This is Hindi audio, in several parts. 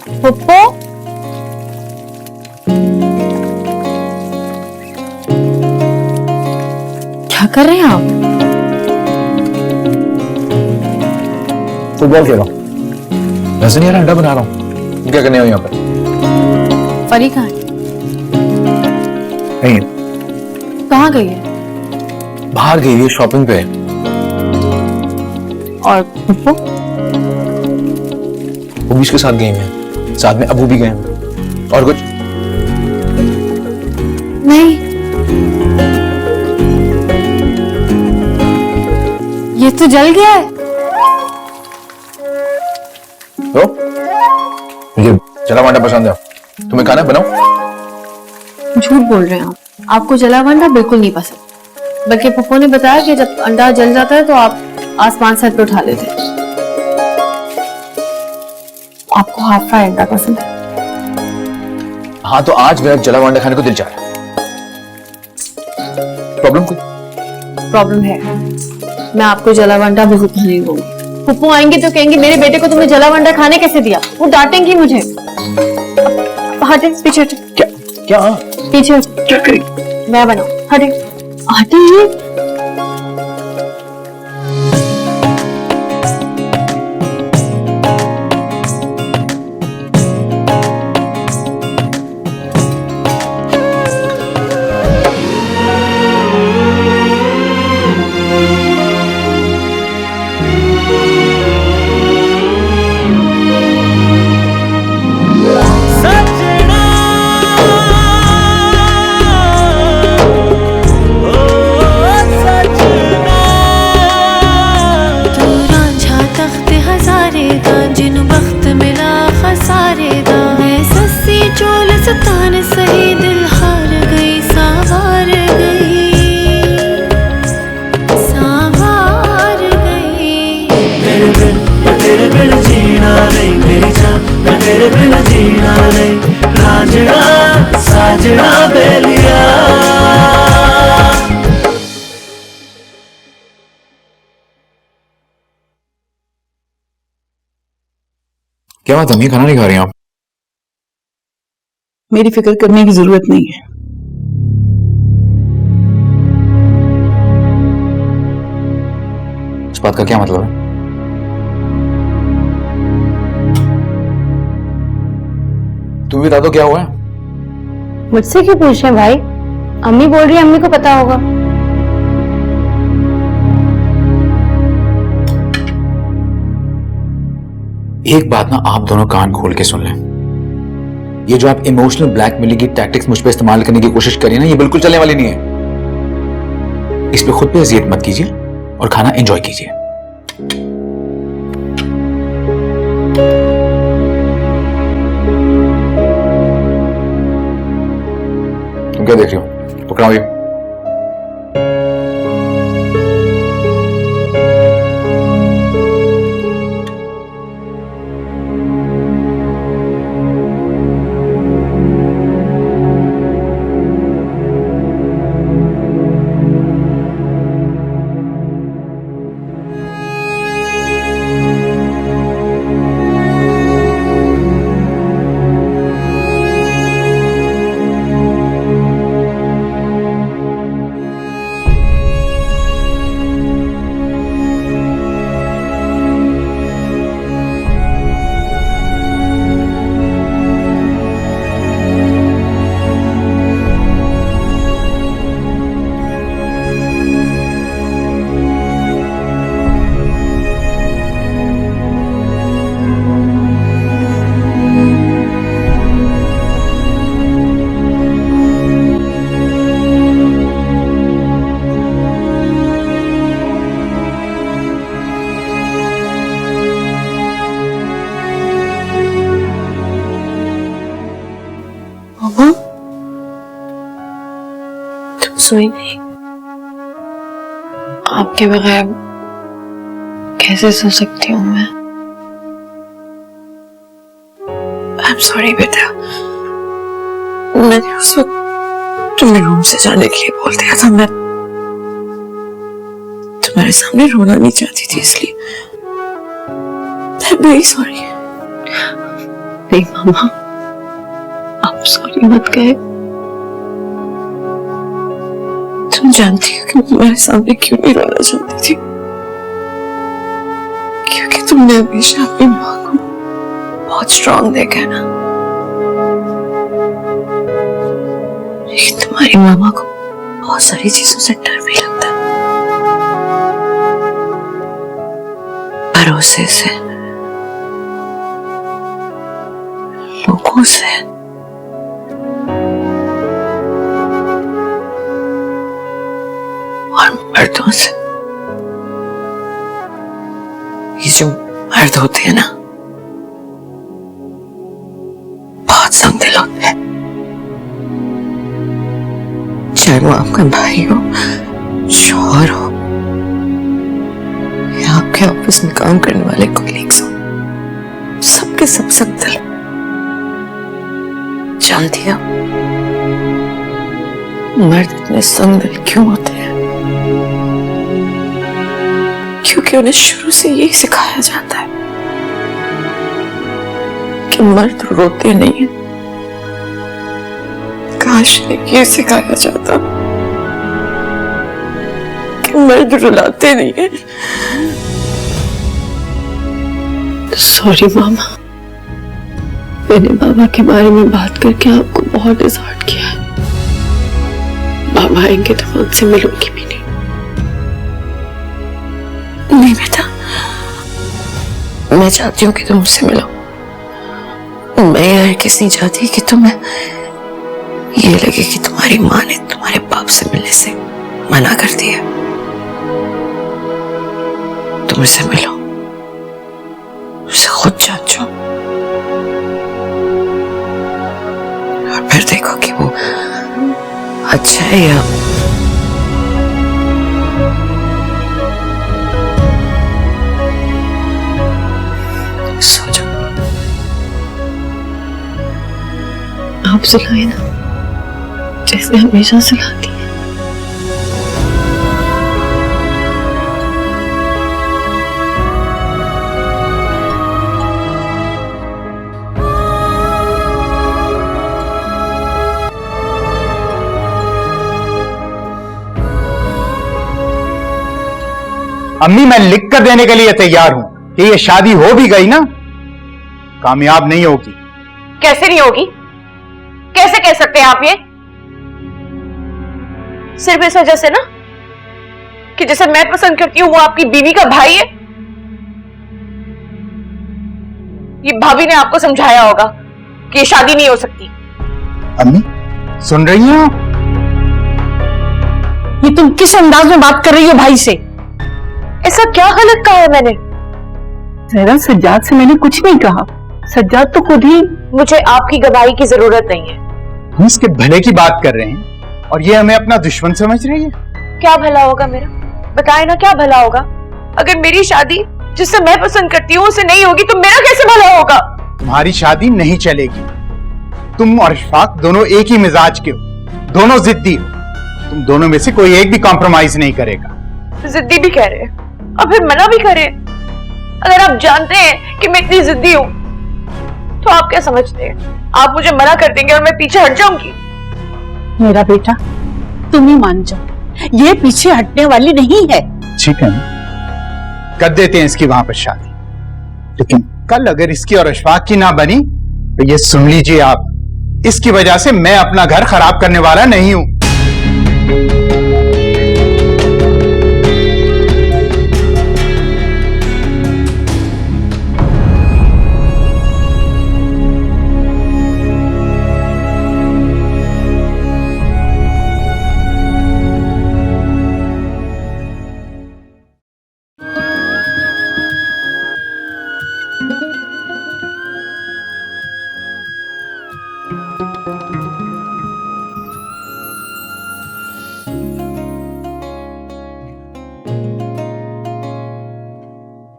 पप्पू क्या कर रहे हैं आप? फुटबॉल खेल रहा हूँ। वैसे नहीं यार, अंडा बना रहा हूँ। क्या करने आए यहाँ पे? परी कहाँ है? नहीं, कहाँ गई है? बाहर गई है शॉपिंग पे। और पप्पू? भूमिश के साथ गई हैं, साथ में अबू भी गए हैं। और कुछ नहीं, ये तो जल गया है। तो मुझे जला भांडा पसंद है, तुम्हें खाना बनाओ। झूठ बोल रहे हैं आप। आपको जला अंडा बिल्कुल नहीं पसंद, बल्कि पप्पू ने बताया कि जब अंडा जल जाता है तो आप आसमान से पे उठा लेते हैं। आपको हाफ फ्राई अंडा पसंद है। हाँ, तो आज मेरा जला भांडा खाने को दिल चाह रहा है। प्रॉब्लम कोई? प्रॉब्लम है, मैं आपको जला अंडा बिल्कुल नहीं दूंगी। पप्पू आएंगे तो कहेंगे मेरे बेटे को तुमने जला अंडा खाने कैसे दिया, वो डांटेंगी मुझे। हटे पीछे हटे। क्या क्या पीछे हटे। क्या करी? मैं बनाऊं, हटे हटे। सतान सही दिल हार गई, संवार गई। तेरे बिन जीना नहीं मेरी जान, मैं तेरे बिन जीना नहीं। रांझना साजना बेलिया। क्या बात है, खाना नहीं खा रही आप? मेरी फिक्र करने की जरूरत नहीं है। इस बात का क्या मतलब है? तुम भी बता दो क्या हुआ है। मुझसे क्यों पूछ रहे हैं भाई? अम्मी बोल रही है, अम्मी को पता होगा। एक बात ना आप दोनों कान खोल के सुन लें, ये जो आप इमोशनल ब्लैकमेलिंग की टैक्टिक्स मुझ पे इस्तेमाल करने की कोशिश करिए ना, ये बिल्कुल चलने वाली नहीं है। इस पे खुद पे अजियत मत कीजिए और खाना एंजॉय कीजिए। तुम क्या देख रही हो? पकड़ाओ ये। सोई नहीं? आपके बगैर कैसे सो सकती हूँ मैं? आई एम सॉरी बेटा, मैंने उस वक्त तुम्हें रूम से जाने के लिए बोल दिया था। मैं तुम्हारे सामने रोना नहीं चाहती थी, इसलिए आई एम वेरी सॉरी। नहीं मामा, आप सॉरी मत कहे। तुम जानती हो कि तुम्हारे सामने क्यों नहीं रोना चाहती थी? क्योंकि तुमने हमेशा अपनी माँ को बहुत स्ट्रांग देखा है ना। लेकिन तुम्हारी मामा को बहुत सारी चीजों से डर भी लगता है। भरोसे से, लोगों से, और मर्दों से। ये जो मर्द होते हैं ना, बहुत संगदिल होते हैं। चाहे वो आपका भाई हो, शौहर हो, या आपके ऑफिस में काम करने वाले कोलीग्स हो, सबके सब संगदिल। जानती हो मर्द इतने संगदिल क्यों होते हैं? क्योंकि उन्हें शुरू से यही सिखाया जाता है कि मर्द रोते नहीं है। काश ये सिखाया जाता कि मर्द रुलाते नहीं है। सॉरी मामा, मैंने बाबा के बारे में बात करके आपको बहुत डिसहार्ट किया है। बाबा आएंगे तो मैं उनसे मिलूंगी भी नहीं। नहीं बेटा, मैं चाहती हूँ कि तुम मुझसे मिलो। मैं यार किस नहीं चाहती कि तुम्हें ये लगे कि तुम्हारी माँ ने तुम्हारे बाप से मिलने से मना कर दिया। तुम मुझसे मिलो, उसे खुद जांचो, और फिर देखो कि वो अच्छा है या सो जाओ। आप सुलाए ना जैसे हमेशा सुलाती है। अम्मी, मैं लिख कर देने के लिए तैयार हूं कि ये शादी हो भी गई ना, कामयाब नहीं होगी। कैसे नहीं होगी? कैसे कह सकते हैं आप ये? सिर्फ इस वजह से ना कि जैसे मैं पसंद करती हूँ वो आपकी बीवी का भाई है। ये भाभी ने आपको समझाया होगा कि ये शादी नहीं हो सकती। अम्मी, सुन रही हैं आप? ये तुम किस अंदाज में बात कर रही हो भाई से? ऐसा क्या गलत कहा है मैंने? जरा सज्जाद से मैंने कुछ नहीं कहा। सज्जाद तो खुद ही। मुझे आपकी गवाही की जरूरत नहीं है। हम इसके भले की बात कर रहे हैं और ये हमें अपना दुश्मन समझ रही है। क्या भला होगा मेरा? बताए ना, क्या भला होगा? अगर मेरी शादी जिससे मैं पसंद करती हूँ उसे नहीं होगी तो मेरा कैसे भला होगा? तुम्हारी शादी नहीं चलेगी। तुम और इशफाक दोनों एक ही मिजाज के हो, दोनों जिद्दी हो। तुम दोनों में से कोई एक भी कॉम्प्रोमाइज नहीं करेगा। जिद्दी भी कह रहे हैं और फिर मना भी करे। अगर आप जानते हैं कि मैं इतनी जिद्दी हूं तो आप क्या समझते हैं? आप मुझे मना कर देंगे और मैं पीछे हट जाऊंगी? मेरा बेटा, तुम ही मान जाओ, ये पीछे हटने वाली नहीं है। ठीक है, कर देते हैं इसकी वहां पर शादी। लेकिन कल अगर इसकी और अशफाक की ना बनी तो ये सुन लीजिए आप, इसकी वजह से मैं अपना घर खराब करने वाला नहीं हूं।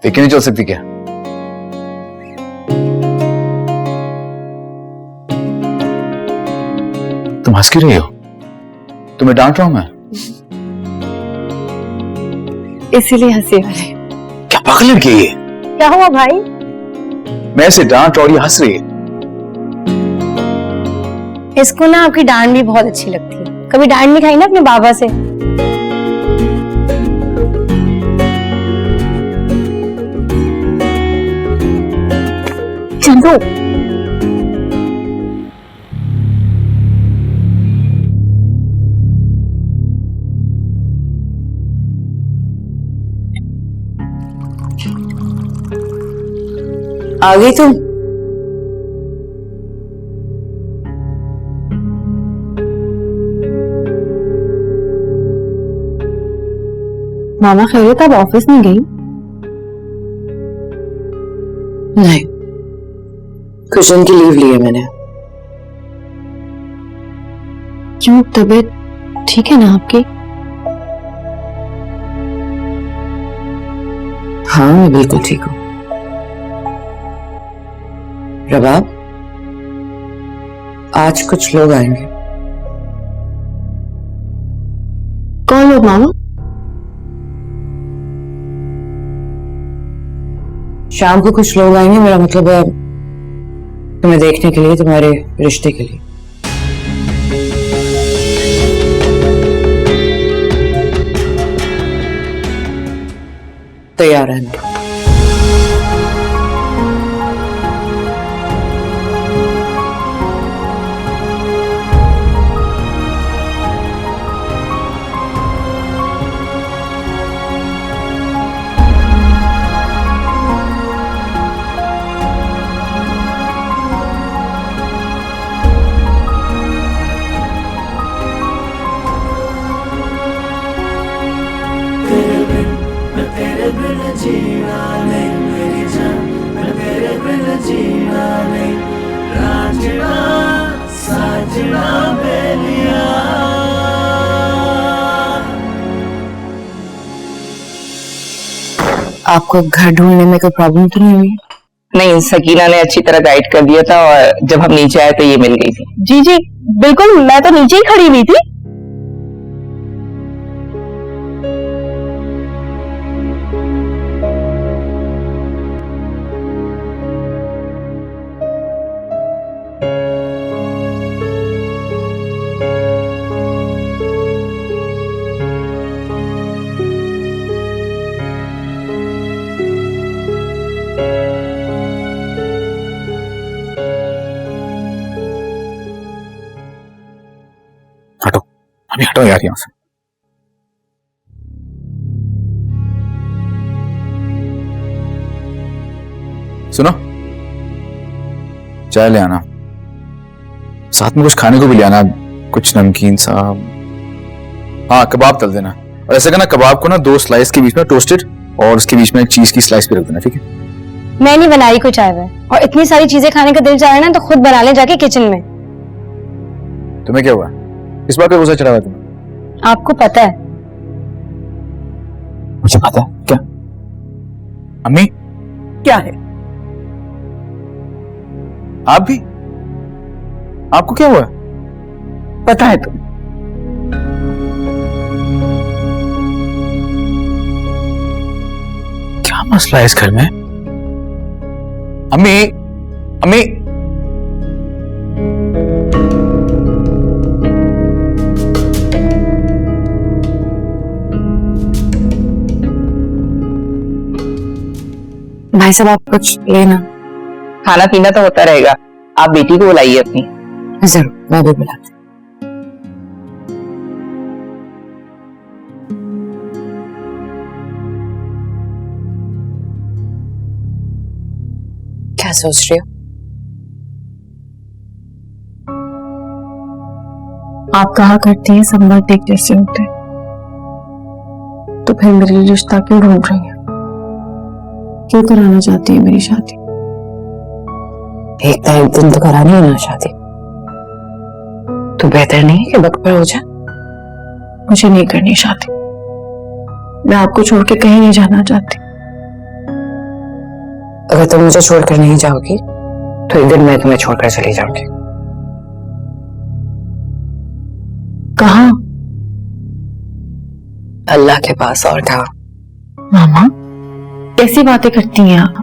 लेकिन नहीं चल सकती क्या? तुम हंस क्यों रही हो? तुम्हें डांट रहा हूं मैं? इसीलिए हंसी वाले। क्या पागल लड़की है ये? क्या हुआ भाई? मैं इसे डांट और ये हंस रही है। इसको ना आपकी डांट भी बहुत अच्छी लगती है। कभी डांट नहीं खाई ना अपने बाबा से? चलो आ गई तुम? मामा खैरियत, आप ऑफिस नहीं गई? नहीं, कुछ दिन की लीव ली है मैंने। क्यों, तबीयत ठीक है ना आपकी? हाँ, मैं बिल्कुल ठीक हूँ। रबाब, आज कुछ लोग आएंगे। कौन लोग मामा? शाम को कुछ लोग आएंगे, मेरा मतलब है तुम्हें देखने के लिए, तुम्हारे रिश्ते के लिए। तैयार रहना। आपको घर ढूंढने में कोई प्रॉब्लम तो नहीं हुई? नहीं, सकीना ने अच्छी तरह गाइड कर दिया था और जब हम नीचे आए तो ये मिल गई थी। जी जी बिल्कुल, मैं तो नीचे ही खड़ी हुई थी। हटो, अभी हटो यार यहां से। सुनो, चाय ले आना, साथ में कुछ खाने को भी ले आना, कुछ नमकीन सा। हाँ, कबाब तल देना। और ऐसा करना, कबाब को ना 2 स्लाइस के बीच में टोस्टेड और उसके बीच में एक चीज की स्लाइस भी रख देना, ठीक है? मैं नहीं बनाई कुछ चाय वाय, और इतनी सारी चीजें खाने का दिल चाह रहा है ना तो खुद बना ले जाके किचन में। तुम्हें क्या हुआ? इस बात का गुस्सा चढ़ा हुआ तुम्हें? आपको पता है? मुझे पता है। क्या अम्मी? क्या है? आप भी? आपको क्या हुआ? पता है तुम? क्या मसला है इस घर में? अम्मी, अम्मी, भाई साहब, आप कुछ लेना। खाना पीना तो होता रहेगा, आप बेटी को बुलाइए अपनी। जरूर, मैं भी बुलाती। क्या सोच रही हो? आप कहा करती हैं सब मर्द एक जैसे होते हैं, तो फिर मेरे लिए रिश्ता क्यों ढूंढ रही है? क्यों कराना चाहती है मेरी शादी? एक दिन तो करानी है ना शादी, तो बेहतर नहीं है कि वक्त पर हो जाए? मुझे नहीं करनी शादी, मैं आपको छोड़ के कहीं नहीं जाना चाहती। अगर तुम मुझे छोड़कर नहीं जाओगी तो एक दिन मैं तुम्हें छोड़कर चली जाऊंगी। कहाँ? अल्लाह के पास, और कहाँ? मामा, कैसी बातें करती हैं आप?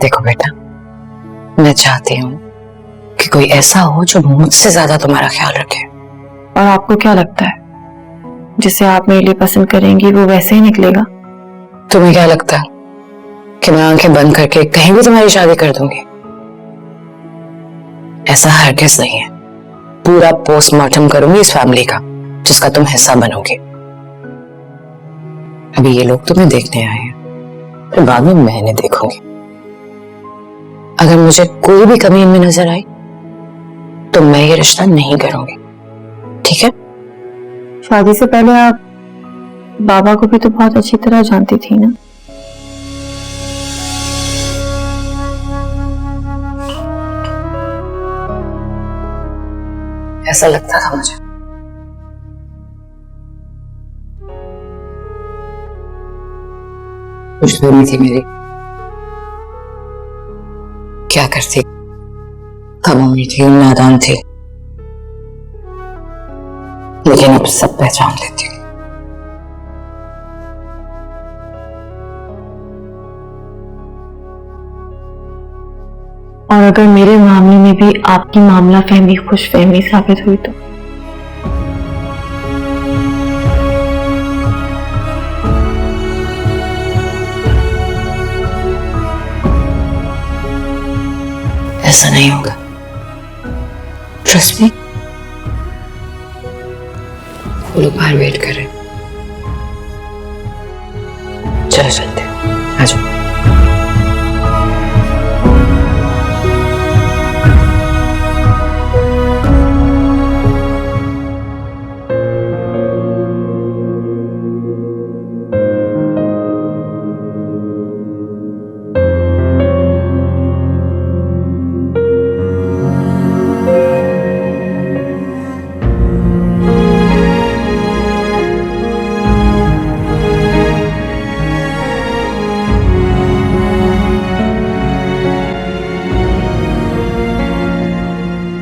देखो बेटा, मैं चाहती हूँ कि कोई ऐसा हो जो मुझसे ज्यादा तुम्हारा ख्याल रखे। और आपको क्या लगता है जिसे आप मेरे लिए पसंद करेंगी वो वैसे ही निकलेगा? तुम्हें क्या लगता है कि मैं आंखें बंद करके कहीं भी तुम्हारी शादी कर दूंगी? ऐसा हरगिज नहीं है। पूरा पोस्टमार्टम करूंगी इस फैमिली का जिसका तुम हिस्सा बनोगे। अभी ये लोग तुम्हें देखने आए हैं, फिर बाद में मैं इन्हें देखूंगी। अगर मुझे कोई भी कमी इनमें नजर आई तो मैं ये रिश्ता नहीं करूंगी, ठीक है? शादी से पहले आप बाबा को भी तो बहुत अच्छी तरह जानती थी ना? ऐसा लगता था मुझे। कुछ तो नहीं थी मेरी, क्या करती, कम उम्र थी, नादान थी, लेकिन अब सब पहचान लेती हूँ। और अगर मेरे मामले में भी आपकी मामला फहमी खुशफहमी साबित हुई तो? ऐसा नहीं होगा, ट्रस्ट मी। वो लोग बाहर वेट कर रहे हैं। चलो चलते हैं, आ जाओ।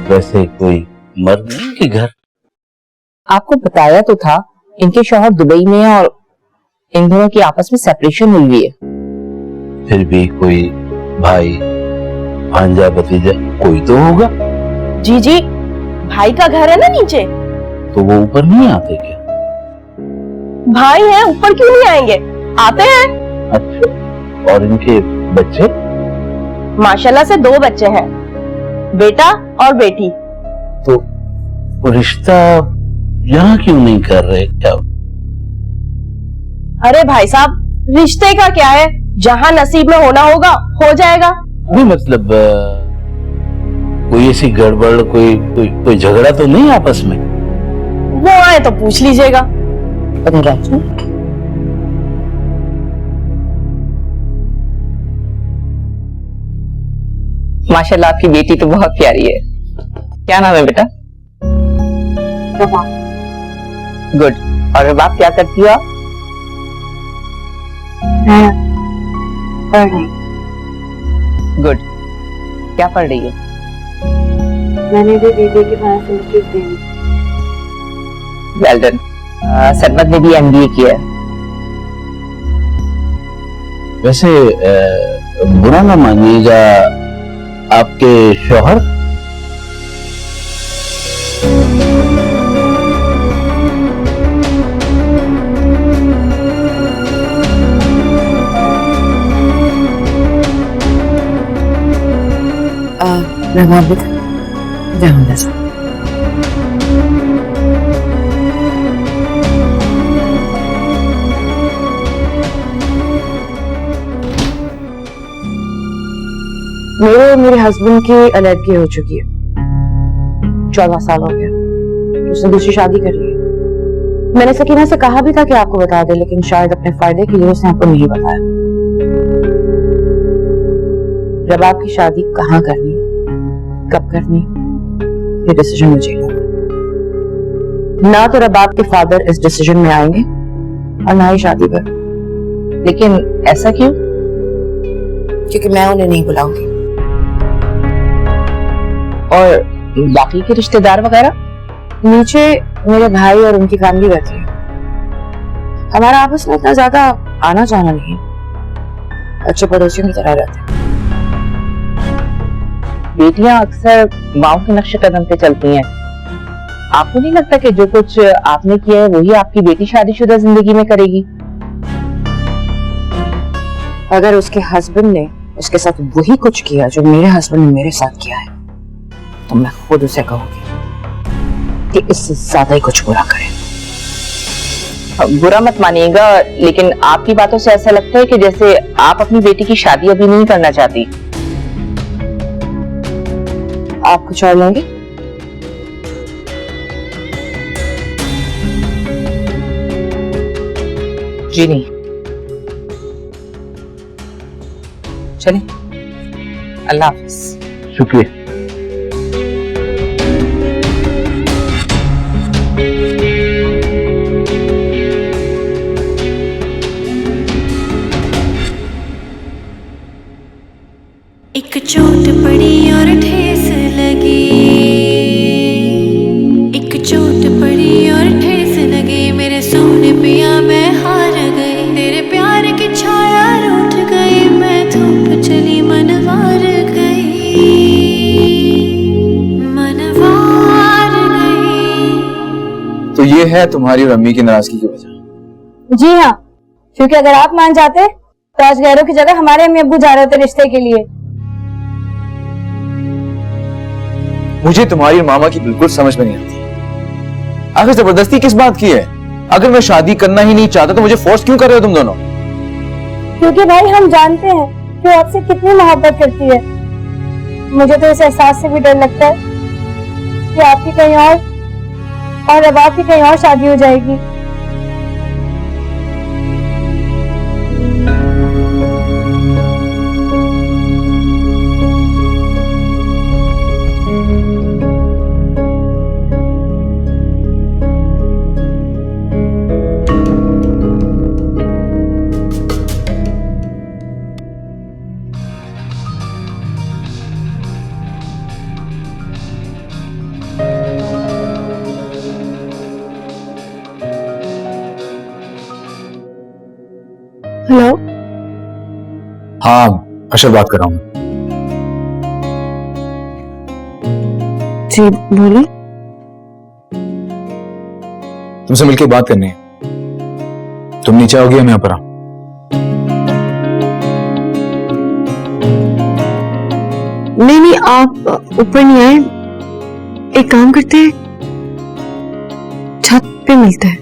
वैसे कोई मर्द नहीं कि घर? आपको बताया तो था इनके शौहर दुबई में है और इन दोनों की आपस में सेपरेशन हुई है। फिर भी कोई भाई भांजा भतीजा कोई तो होगा। जी जी, भाई का घर है ना नीचे। तो वो ऊपर नहीं आते क्या? भाई हैं, ऊपर क्यों नहीं आएंगे? आते हैं। अच्छा, और इनके बच्चे? माशाल्लाह से 2 बच्चे हैं, बेटा और बेटी। तो रिश्ता यहाँ क्यों नहीं कर रहे क्या? अरे भाई साहब, रिश्ते का क्या है, जहाँ नसीब में होना होगा हो जाएगा। नहीं मतलब कोई ऐसी गड़बड़, कोई झगड़ा तो नहीं आपस में? वो आए तो पूछ लीजिएगा। माशाल्लाह आपकी बेटी तो बहुत प्यारी है। क्या नाम है बेटा? गुड। और बाप क्या करती हो आप? पढ़ रही। गुड। क्या पढ़ रही हो? मैंने भी बीबीए की बात संस्कृत देनी। Well done. सरमत ने भी एमबीए किया है। वैसे बुरा ना मानिएगा, आपके शौहर? मेरे हस्बैंड की अलहदगी हो चुकी है, 14 साल हो गया। उसने दूसरी शादी कर ली। मैंने सकीना से कहा भी था कि आपको बता दे, लेकिन शायद अपने फायदे के लिए उसने आपको नहीं बताया। जब आपकी शादी कहाँ करनी है, कब करनी है, ये डिसीजन मुझे लेना है। ना तो रबाब के फादर इस डिसीजन में आएंगे और ना ही शादी पर। लेकिन ऐसा क्यों? क्योंकि मैं उन्हें नहीं बुलाऊंगी। और बाकी के रिश्तेदार वगैरह? नीचे मेरे भाई और उनकी फैमिली रहती है। हमारा आपस में इतना ज्यादा आना जाना नहीं है, अच्छे पड़ोसियों की तरह रहते हैं। बेटियां अक्सर माओ के नक्शे कदम पे चलती हैं। आपको नहीं लगता कि जो कुछ आपने किया है वही आपकी बेटी शादीशुदा जिंदगी में करेगी? अगर उसके हस्बैंड ने उसके साथ वही कुछ किया जो मेरे हस्बैंड ने मेरे साथ किया है, तो मैं खुद उसे कहूंगी कि इससे ज्यादा ही कुछ बुरा करे। बुरा मत मानिएगा, लेकिन आपकी बातों से ऐसा लगता है कि जैसे आप अपनी बेटी की शादी अभी नहीं करना चाहती। आप कुछ और लेंगे? जी नहीं। चलिए, अल्लाह हाफिज। शुक्रिया। एक चोट पड़ी और ठेस लगी, एक चोट पड़ी और ठेस लगी, मेरे सोने पिया मैं हार गई, तेरे प्यार की छाया रूठ गई, मैं धूप चली मनवार गई, मनवार गई। तो ये है तुम्हारी और अम्मी की नाराजगी की वजह? जी हाँ, क्योंकि अगर आप मान जाते तो आज गैरों की जगह हमारे अम्मी अब्बू जा रहे थे रिश्ते के लिए। मुझे तुम्हारी और मामा की बिल्कुल समझ में नहीं आती। आखिर जबरदस्ती किस बात की है? अगर मैं शादी करना ही नहीं चाहता तो मुझे फोर्स क्यों कर रहे हो तुम दोनों? क्योंकि भाई हम जानते हैं कि वो आपसे कितनी मोहब्बत करती है। मुझे तो इस एहसास से भी डर लगता है कि आपकी कहीं और अब आपकी कहीं और शादी हो जाएगी। हेलो। हाँ, अशर बात कर रहा हूँ। जी बोलिए। तुमसे मिलकर बात करनी है। तुम नीचे आओगे या मैं ऊपर आऊं? नहीं, आप ऊपर नहीं आए। एक काम करते हैं, छत पे मिलते हैं।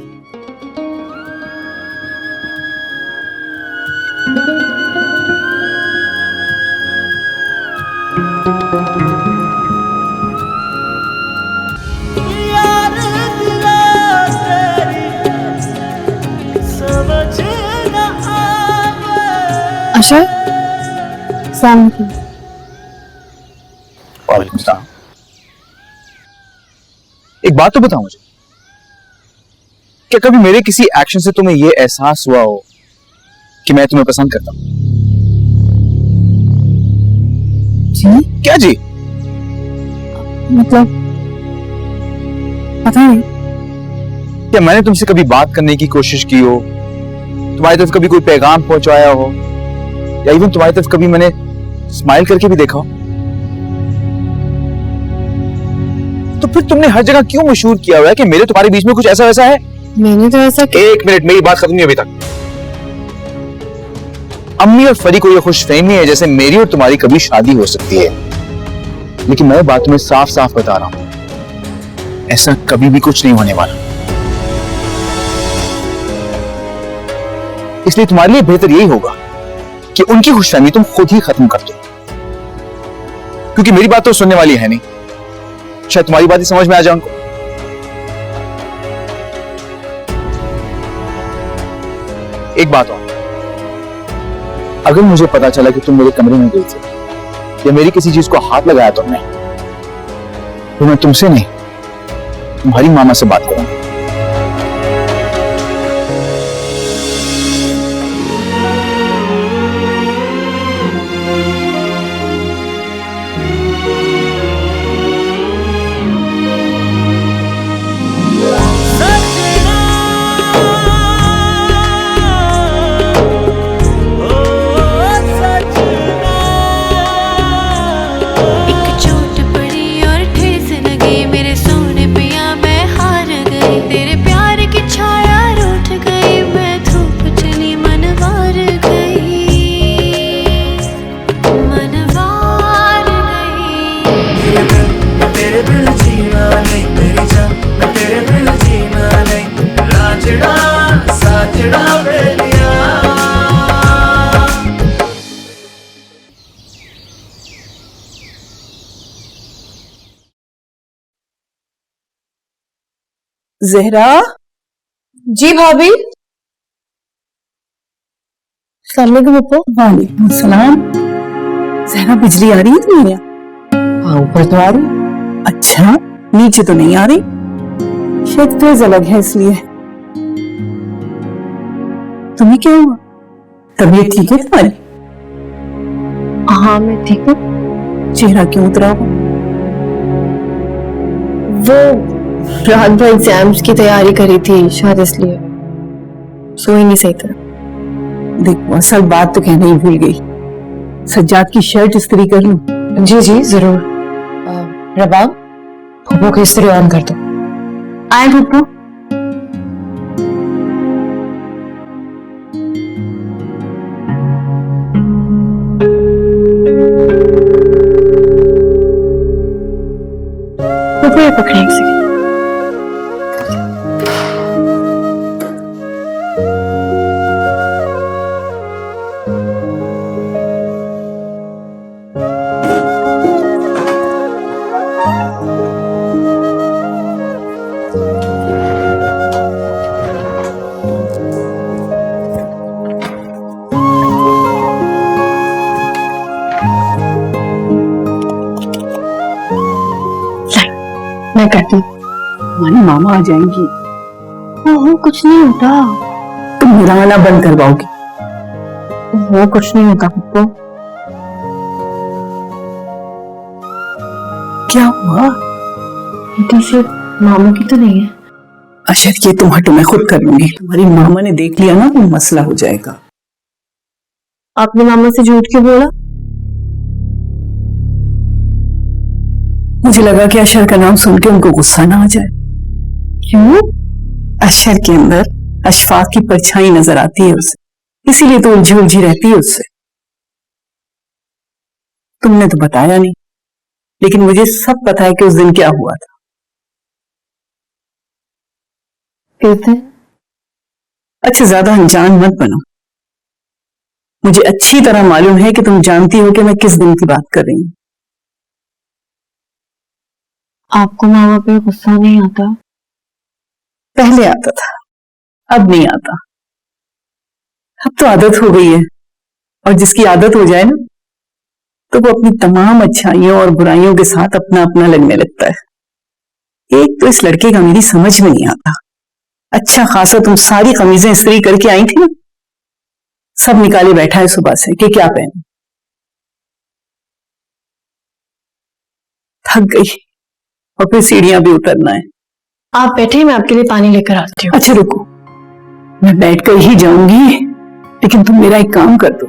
अशर, सलाम अलैकुम। वालेकुम सलाम। एक बात तो बताओ मुझे, क्या कभी मेरे किसी एक्शन से तुम्हें यह एहसास हुआ हो कि मैं तुम्हें पसंद करता हूं? जी? क्या जी? मतलब पता नहीं। क्या मैंने तुमसे कभी बात करने की कोशिश की हो, तुम्हारी तरफ कभी कोई पैगाम पहुंचाया हो, या इवन तुम्हारी तरफ कभी मैंने स्माइल करके भी देखा हो? तो फिर तुमने हर जगह क्यों मशहूर किया हुआ है कि मेरे तुम्हारे बीच में कुछ ऐसा वैसा है? मैंने तो ऐसा एक मिनट, मेरी बात खत्म नहीं अभी तक। अम्मी और फरी को यह खुशफहमी है जैसे मेरी और तुम्हारी कभी शादी हो सकती है, लेकिन मैं बात तुम्हें साफ साफ बता रहा हूं, ऐसा कभी भी कुछ नहीं होने वाला। इसलिए तुम्हारे लिए बेहतर यही होगा कि उनकी खुशफहमी तुम खुद ही खत्म कर दो, क्योंकि मेरी बात तो सुनने वाली है नहीं। शायद तुम्हारी बात ही समझ में आ जाए उनको। एक बात और, अगर मुझे पता चला कि तुम मेरे कमरे में गई थी या मेरी किसी चीज को हाथ लगाया तुमने, तो मैं तुमसे नहीं तुम्हारी मामा से बात करूंगा। एक जहरा। जी भाभी। सलाम पप्पू। वालेकुम सलाम। जहरा, बिजली आ रही है तुम्हारे यहाँ? हाँ, ऊपर तो आ रही। अच्छा, नीचे तो नहीं आ रही। शायद फेज अलग है इसलिए। तुम्हें क्या हुआ? तबीयत ठीक है तुम्हारी? हाँ मैं ठीक हूँ। चेहरा क्यों उतरा हुआ? वो रात भर एग्जाम्स की तैयारी करी थी शायद इसलिए सोई नहीं सही तरह। देखो, असल बात तो कहना ही भूल गई। सज्जाद की शर्ट इस्त्री कर लूं? जी जी जरूर। रबाब, फूफो की इस्त्री ऑन कर दो। आए पप्पू। पप्पू ये पकड़े एक सेकंड। मैं करती हूँ। मानी मामा आ जाएंगी। वो कुछ नहीं होता। तुम मेरा आना बंद करवाओगी? वो कुछ नहीं होता पप्पू। क्या हुआ? बेटी से मामू की तो नहीं है। अशर, ये तुम हटो, मैं खुद कर लूंगी। तुम्हारी मामा ने देख लिया ना तो मसला हो जाएगा। आपने मामा से झूठ क्यों बोला? मुझे लगा कि अशर का नाम सुन के उनको गुस्सा ना आ जाए। क्यों? अशर के अंदर अशफाक की परछाई नजर आती है उसे, इसीलिए तो उलझी उलझी रहती है उससे। तुमने तो बताया नहीं, लेकिन मुझे सब पता है कि उस दिन क्या हुआ था। किस दिन? अच्छा, ज्यादा अनजान मत बनो। मुझे अच्छी तरह मालूम है कि तुम जानती हो कि मैं किस दिन की बात कर रही हूँ। आपको मामा पे गुस्सा नहीं आता? पहले आता था, अब नहीं आता। अब तो आदत हो गई है, और जिसकी आदत हो जाए ना तो वो अपनी तमाम अच्छाइयों और बुराइयों के साथ अपना अपना लगने लगता है। एक तो इस लड़के का मेरी समझ में नहीं आता। अच्छा खासा तुम सारी कमीजें इस्त्री करके आई थी ना, सब निकाले बैठा है सुबह से कि क्या पहने। थक गई, और फिर सीढ़ियां भी उतरना है। आप बैठे, मैं आपके लिए पानी लेकर आती हूँ। अच्छा रुको, मैं बैठकर ही जाऊंगी, लेकिन तुम मेरा एक काम कर दो।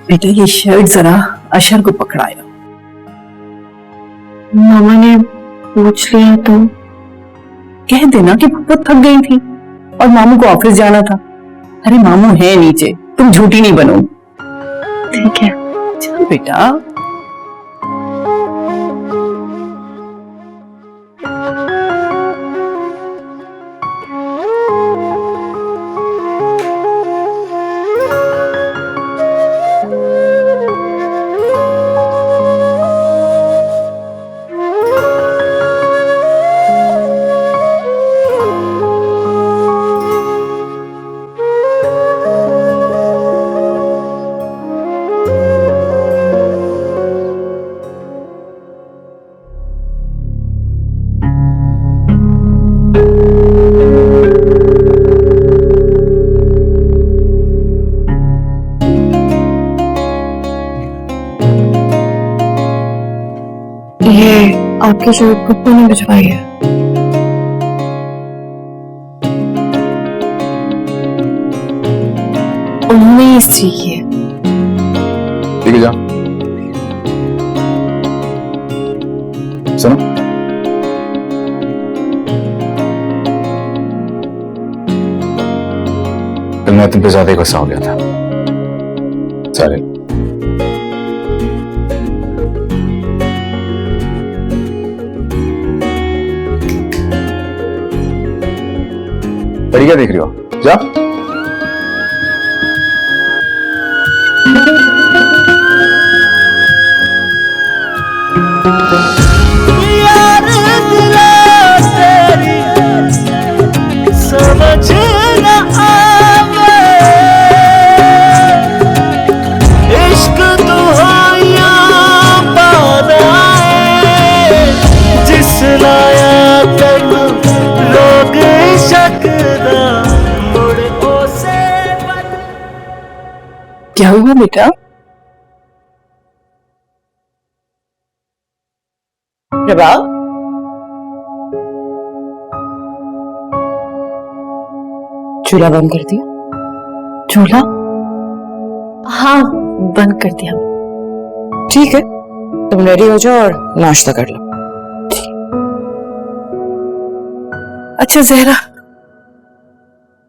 बेटा, ये शर्ट जरा अशर को पकड़ाया। मामा ने पूछ लिया तो? कह देना कि बहुत थक गई थी और मामू को ऑफिस जाना था। अरे मामू है नीचे, तुम झूठी नहीं बनो। ठीक है। चल बेटा। ये आपकी शर्ट पप्पू ने भिजवाई है। उन्होंने ही इस्त्री की है। ठीक है, जा। सुनो, कल मैं तुम पे ज्यादा ही गुस्सा हो गया था। सॉरी। क्या देख रही हो? जा। यार दिला क्या हुआ बेटा? प्रभा, चूल्हा बंद कर दिया? चूल्हा? हाँ, बंद कर दिया। ठीक है, तुम रेडी हो जाओ और नाश्ता कर लो। अच्छा जहरा,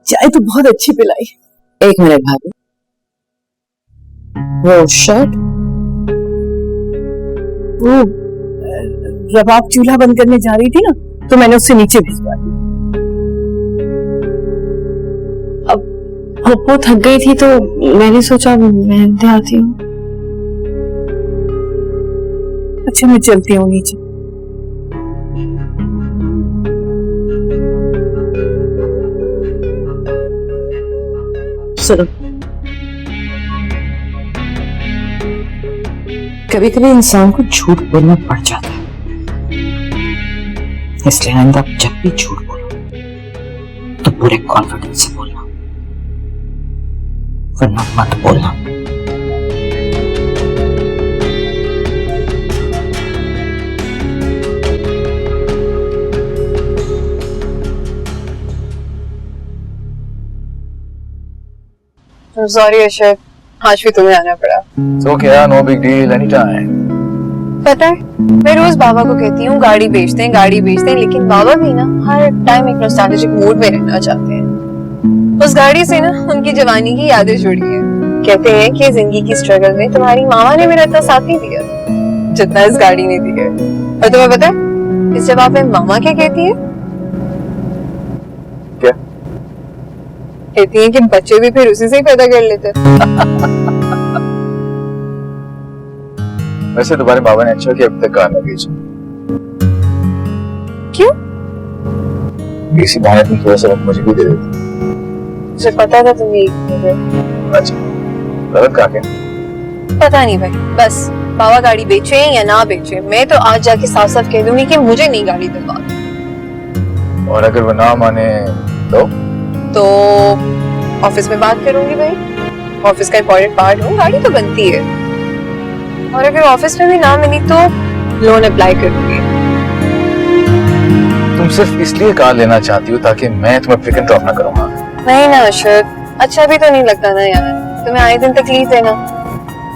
चाय तो बहुत अच्छी पिलाई। एक मिनट भाभी, वो शर्ट? वो रबाब चूल्हा बंद करने जा रही थी ना, तो मैंने उससे नीचे भिजवा दी। वो थक गई थी तो मैंने सोचा मैं दे आती हूँ। अच्छा मैं चलती हूँ नीचे। सुनो, कभी कभी इंसान को झूठ बोलना पड़ जाता है, इसलिए आइंदा जब भी झूठ बोलो तो पूरे कॉन्फिडेंस से बोलना, वरना मत बोलना। सॉरी अशोक, आज भी तुम्हें आना पड़ा। So क्या, no big deal, anytime. पता है, मैं रोज बाबा को कहती हूँ गाड़ी बेचते हैं, गाड़ी बेचते हैं, लेकिन बाबा भी ना हर टाइम एक नॉस्टैल्जिक मूड में रहना चाहते हैं। उस गाड़ी से ना उनकी जवानी की यादें जुड़ी है। कहते हैं कि जिंदगी की स्ट्रगल में तुम्हारी मामा ने मेरा इतना साथ नहीं दिया जितना इस गाड़ी ने दिया। और तुम्हें पता है इस जवाब में मामा क्या कहती है? क्या कहती है कि बच्चे भी फिर उसी से ही पैदा कर लेते। वैसे तुम्हारे बाबा ने अच्छा किया अब तक कार न बेची। क्यों? इसी बहाने तुम थोड़ा सा वक्त मुझे भी दे देती। मुझे पता था तुम यही करोगे। अच्छा, गलत कहा क्या? पता नहीं भाई, बस बाबा गाड़ी बेचे या ना बेचे, मैं तो आज जाके साफ साफ कह दूंगी कि मुझे नहीं गाड़ी दिलवा। और अगर वो ना माने तो ऑफिस में बात करूंगी भाई, ऑफिस का इंपॉर्टेंट पार्ट हूँ, गाड़ी तो बनती है। और अगर ऑफिस में भी ना मिली तो लोन अप्लाई करूंगी। तुम सिर्फ इसलिए कार लेना चाहती हो ताकि मैं तुम्हें पिक एंड ड्रॉप ना करूंगा। नहीं ना अशोक, अच्छा भी तो नहीं लगता ना यार, तुम्हें आए दिन तकलीफ देना।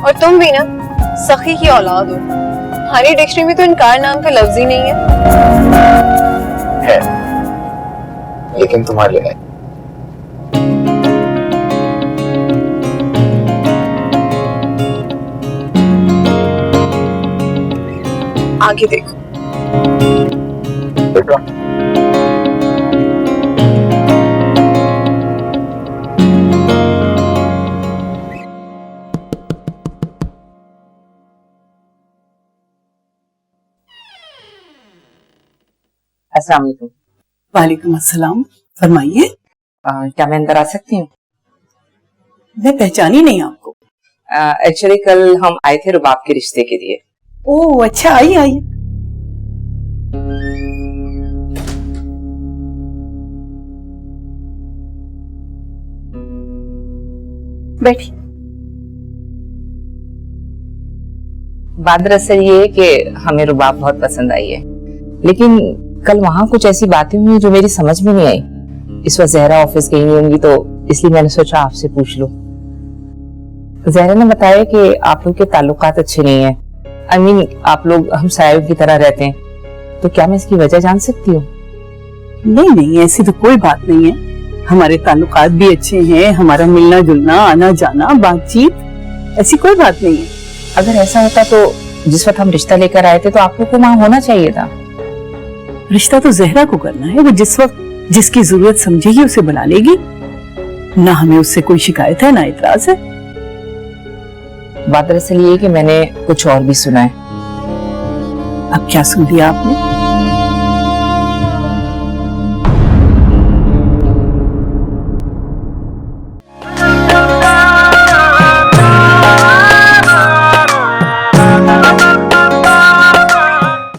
और तुम भी ना सखी की औलाद हो, हमारी डिक्शनरी में तो इनकार नाम का लफ्ज ही नहीं है। लेकिन तुम्हारे लिए आगे देखो। देखो अस्सलाम वालेकुम। वालेकुम अस्सलाम, फरमाइए। क्या मैं अंदर आ सकती हूँ? मैं पहचानी नहीं आपको। एक्चुअली कल हम आए थे रुबाब के रिश्ते के लिए। ओह अच्छा, आइए आइए। बैठी। बात दरअसल ये है कि हमें रुबाब बहुत पसंद आई है, लेकिन कल वहां कुछ ऐसी बातें हुई जो मेरी समझ में नहीं आई। इस वक्त जहरा ऑफिस गई नहीं होंगी, तो इसलिए मैंने सोचा आपसे पूछ लूं। जहरा ने बताया कि आप लोग के ताल्लुकात अच्छे नहीं है। I mean, आप लोग हम सायों की तरह रहते हैं, तो क्या मैं इसकी वजह जान सकती हूँ? नहीं नहीं, ऐसी तो कोई बात नहीं है। हमारे ताल्लुकात भी अच्छे हैं, हमारा मिलना जुलना, आना जाना, बातचीत, ऐसी कोई बात नहीं है। अगर ऐसा होता तो जिस वक्त हम रिश्ता लेकर आए थे तो आप लोग को वहां होना चाहिए था। रिश्ता तो जहरा को करना है, वो जिस वक्त जिसकी जरूरत समझेगी उसे बुला लेगी। ना हमें उससे कोई शिकायत है ना इतराज है। बात दरअसल ये कि मैंने कुछ और भी सुना है। अब क्या सुन लिया आपने?